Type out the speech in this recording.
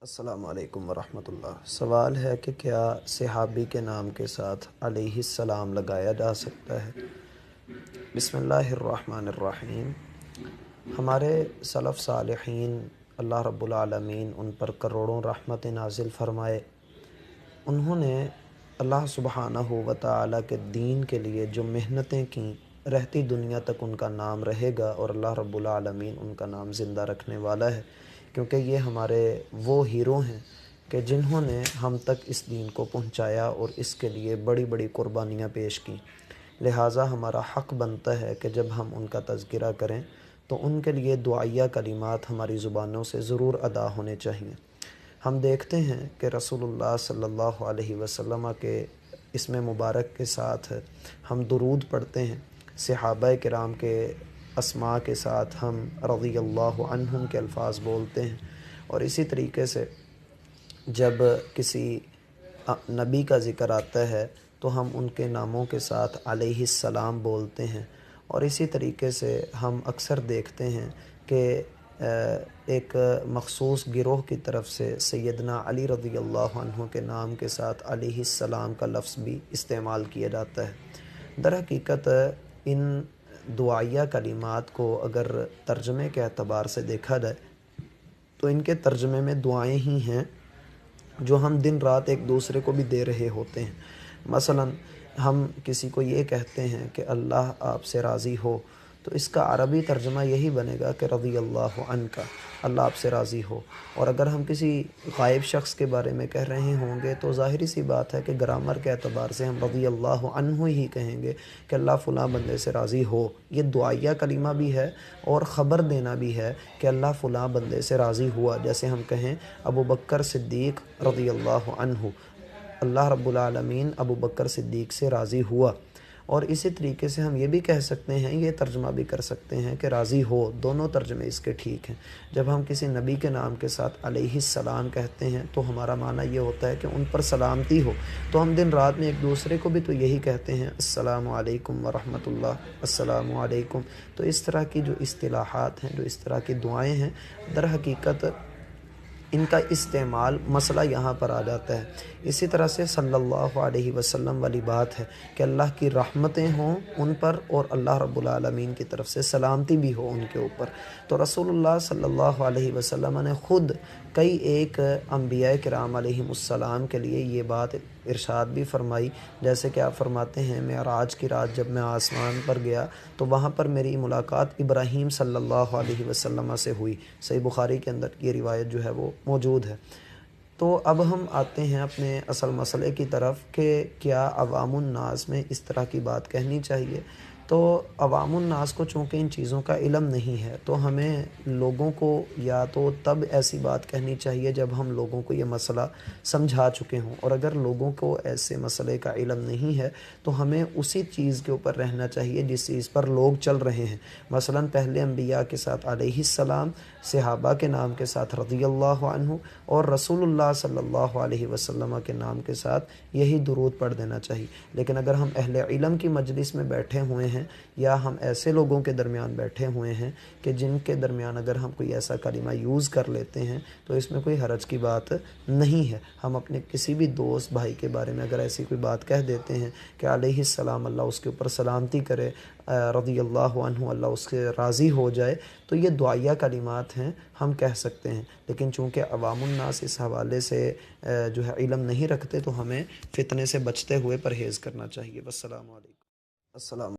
السلام علیکم ورحمۃ اللہ۔ سوال ہے کہ کیا صحابی کے نام کے ساتھ علیہ السلام لگایا جا سکتا ہے؟ بسم اللہ الرحمن الرحیم۔ ہمارے سلف صالحین اللہ رب العالمین ان پر کروڑوں رحمت نازل فرمائے، انہوں نے اللہ سبحانہ و تعالیٰ کے دین کے لیے جو محنتیں کیں، رہتی دنیا تک ان کا نام رہے گا اور اللہ رب العالمین ان کا نام زندہ رکھنے والا ہے، کیونکہ یہ ہمارے وہ ہیرو ہیں کہ جنہوں نے ہم تک اس دین کو پہنچایا اور اس کے لیے بڑی بڑی قربانیاں پیش کیں۔ لہٰذا ہمارا حق بنتا ہے کہ جب ہم ان کا تذکرہ کریں تو ان کے لیے دعائیہ کلمات ہماری زبانوں سے ضرور ادا ہونے چاہئیں۔ ہم دیکھتے ہیں کہ رسول اللہ صلی اللہ علیہ وسلم کے اسم مبارک کے ساتھ ہم درود پڑھتے ہیں، صحابہ کرام کے اسماء کے ساتھ ہم رضی اللہ عنہم کے الفاظ بولتے ہیں، اور اسی طریقے سے جب کسی نبی کا ذکر آتا ہے تو ہم ان کے ناموں کے ساتھ علیہ السلام بولتے ہیں، اور اسی طریقے سے ہم اکثر دیکھتے ہیں کہ ایک مخصوص گروہ کی طرف سے سیدنا علی رضی اللہ عنہ کے نام کے ساتھ علیہ السلام کا لفظ بھی استعمال کیا جاتا ہے۔ در حقیقت ان دعائیہ کلمات کو اگر ترجمے کے اعتبار سے دیکھا جائے تو ان کے ترجمے میں دعائیں ہی ہیں جو ہم دن رات ایک دوسرے کو بھی دے رہے ہوتے ہیں۔ مثلا ہم کسی کو یہ کہتے ہیں کہ اللہ آپ سے راضی ہو، تو اس کا عربی ترجمہ یہی بنے گا کہ رضی اللہ عنک، اللہ آپ سے راضی ہو۔ اور اگر ہم کسی غائب شخص کے بارے میں کہہ رہے ہوں گے تو ظاہری سی بات ہے کہ گرامر کے اعتبار سے ہم رضی اللہ عنہ ہی کہیں گے کہ اللہ فلاں بندے سے راضی ہو۔ یہ دعائیہ کلمہ بھی ہے اور خبر دینا بھی ہے کہ اللہ فلاں بندے سے راضی ہوا، جیسے ہم کہیں ابو بکر صدیق رضی اللہ عنہ، اللہ رب العالمین ابو بکر صدیق سے راضی ہوا۔ اور اسی طریقے سے ہم یہ بھی کہہ سکتے ہیں، یہ ترجمہ بھی کر سکتے ہیں کہ راضی ہو۔ دونوں ترجمے اس کے ٹھیک ہیں۔ جب ہم کسی نبی کے نام کے ساتھ علیہ السلام کہتے ہیں تو ہمارا معنی یہ ہوتا ہے کہ ان پر سلامتی ہو، تو ہم دن رات میں ایک دوسرے کو بھی تو یہی کہتے ہیں، السلام علیکم ورحمۃ اللہ، السلام علیکم۔ تو اس طرح کی جو اصطلاحات ہیں، جو اس طرح کی دعائیں ہیں، در حقیقت ان کا استعمال مسئلہ یہاں پر آ جاتا ہے۔ اسی طرح سے صلی اللہ علیہ وسلم والی بات ہے کہ اللہ کی رحمتیں ہوں ان پر اور اللہ رب العالمین کی طرف سے سلامتی بھی ہو ان کے اوپر۔ تو رسول اللہ صلی اللہ علیہ وسلم نے خود کئی ایک انبیاء کرام علیہم السلام کے لیے یہ بات ارشاد بھی فرمائی، جیسے کہ آپ فرماتے ہیں معراج کی رات جب میں آسمان پر گیا تو وہاں پر میری ملاقات ابراہیم صلی اللہ علیہ وسلم سے ہوئی۔ صحیح بخاری کے اندر یہ روایت جو ہے وہ موجود ہے۔ تو اب ہم آتے ہیں اپنے اصل مسئلے کی طرف کہ کیا عوام الناس میں اس طرح کی بات کہنی چاہیے؟ تو عوام الناس کو چونکہ ان چیزوں کا علم نہیں ہے تو ہمیں لوگوں کو یا تو تب ایسی بات کہنی چاہیے جب ہم لوگوں کو یہ مسئلہ سمجھا چکے ہوں، اور اگر لوگوں کو ایسے مسئلے کا علم نہیں ہے تو ہمیں اسی چیز کے اوپر رہنا چاہیے جس چیز پر لوگ چل رہے ہیں۔ مثلا پہلے انبیاء کے ساتھ علیہ السلام، صحابہ کے نام کے ساتھ رضی اللہ عنہ، اور رسول اللہ صلی اللہ علیہ وسلم کے نام کے ساتھ یہی درود پڑھ دینا چاہیے۔ لیکن اگر ہم اہل علم کی مجلس میں بیٹھے ہوئے ہیں یا ہم ایسے لوگوں کے درمیان بیٹھے ہوئے ہیں کہ جن کے درمیان اگر ہم کوئی ایسا کلمہ یوز کر لیتے ہیں تو اس میں کوئی حرج کی بات نہیں ہے۔ ہم اپنے کسی بھی دوست بھائی کے بارے میں اگر ایسی کوئی بات کہہ دیتے ہیں کہ علیہ السلام، اللہ اس کے اوپر سلامتی کرے، رضی اللہ عنہ، اللہ اس کے راضی ہو جائے، تو یہ دعائیہ کلمات ہیں، ہم کہہ سکتے ہیں۔ لیکن چونکہ عوام الناس اس حوالے سے جو ہے علم نہیں رکھتے تو ہمیں فتنے سے بچتے ہوئے پرہیز کرنا چاہیے۔ والسلام علیکم۔ السلام